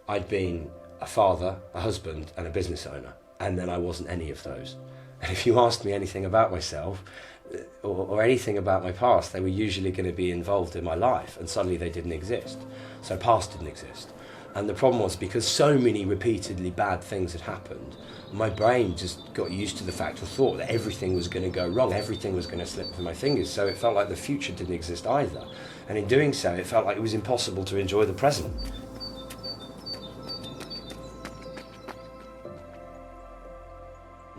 I'd been a father, a husband and a business owner, and then I wasn't any of those. And if you asked me anything about myself or anything about my past, they were usually going to be involved in my life, and suddenly they didn't exist. So past didn't exist. And the problem was, because so many repeatedly bad things had happened, my brain just got used to the fact or thought that everything was going to go wrong, everything was going to slip through my fingers, so it felt like the future didn't exist either. And in doing so, it felt like it was impossible to enjoy the present.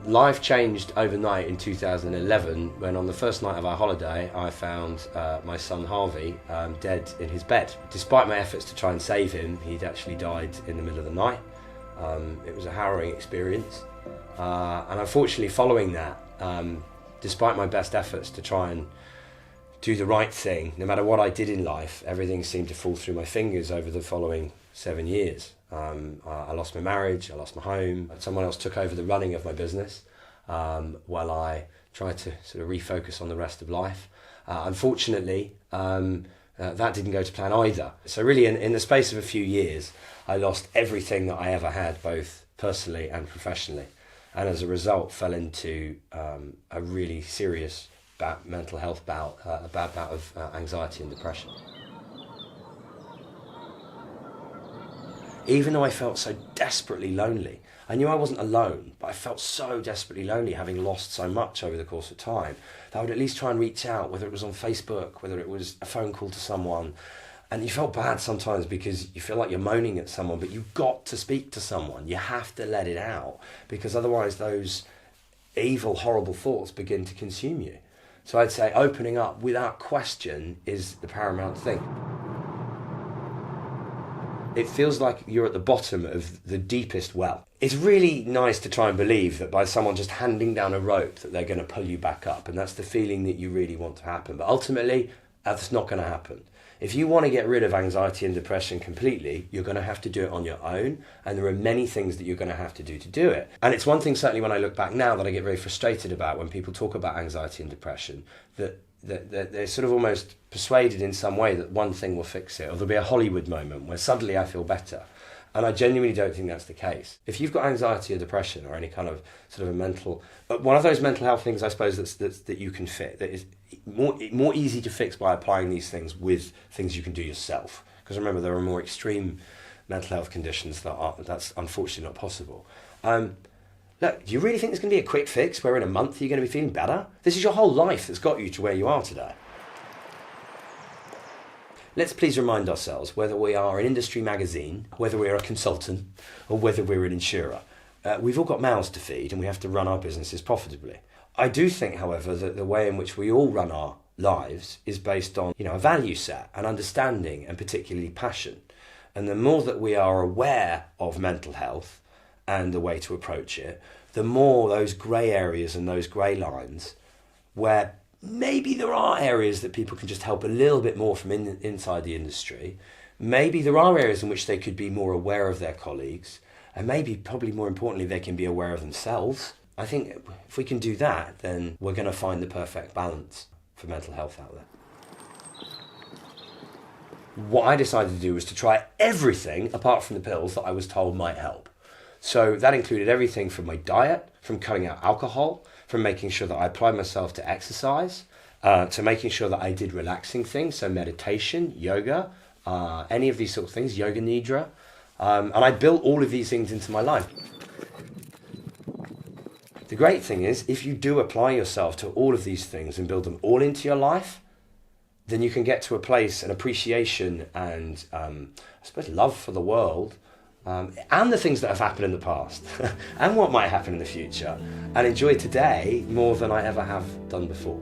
Life changed overnight in 2011 when, on the first night of our holiday, I found my son Harvey dead in his bed. Despite my efforts to try and save him, he'd actually died in the middle of the night. It was a harrowing experience, and unfortunately following that, despite my best efforts to try and do the right thing, no matter what I did in life, everything seemed to fall through my fingers over the following 7 years. I lost my marriage, I lost my home, someone else took over the running of my business while I tried to sort of refocus on the rest of life. Unfortunately, that didn't go to plan either. So really in the space of a few years, I lost everything that I ever had, both personally and professionally, and as a result fell into a really serious mental health bout, a bad bout of anxiety and depression. Even though I felt so desperately lonely, I knew I wasn't alone, but I felt so desperately lonely, having lost so much over the course of time, that I would at least try and reach out, whether it was on Facebook, whether it was a phone call to someone. And you felt bad sometimes because you feel like you're moaning at someone, but you've got to speak to someone. You have to let it out, because otherwise those evil, horrible thoughts begin to consume you. So I'd say opening up without question is the paramount thing. It feels like you're at the bottom of the deepest well. It's really nice to try and believe that by someone just handing down a rope that they're going to pull you back up, and that's the feeling that you really want to happen. But ultimately, that's not going to happen. If you want to get rid of anxiety and depression completely, you're going to have to do it on your own, and there are many things that you're going to have to do it. And it's one thing, certainly when I look back now, that I get very frustrated about when people talk about anxiety and depression, that they're sort of almost persuaded in some way that one thing will fix it, or there'll be a Hollywood moment where suddenly I feel better. And I genuinely don't think that's the case. If you've got anxiety or depression or any kind of sort of a mental, one of those mental health things, I suppose, that you can fit, that is more easy to fix by applying these things with things you can do yourself. Because remember, there are more extreme mental health conditions that's unfortunately not possible. Look, do you really think there's going to be a quick fix where in a month you're going to be feeling better? This is your whole life that's got you to where you are today. Let's please remind ourselves, whether we are an industry magazine, whether we're a consultant, or whether we're an insurer, we've all got mouths to feed and we have to run our businesses profitably. I do think, however, that the way in which we all run our lives is based on, a value set, an understanding, and particularly passion. And the more that we are aware of mental health and the way to approach it, the more those grey areas and those grey lines where maybe there are areas that people can just help a little bit more from inside the industry. Maybe there are areas in which they could be more aware of their colleagues, and maybe, probably more importantly, they can be aware of themselves. I think if we can do that, then we're going to find the perfect balance for mental health out there. What I decided to do was to try everything apart from the pills that I was told might help. So that included everything from my diet, from cutting out alcohol, from making sure that I applied myself to exercise, to making sure that I did relaxing things, so meditation, yoga, any of these sort of things, yoga nidra. And I built all of these things into my life. The great thing is, if you do apply yourself to all of these things and build them all into your life, then you can get to a place, an appreciation and, I suppose, love for the world, and the things that have happened in the past, and what might happen in the future, and enjoy today more than I ever have done before.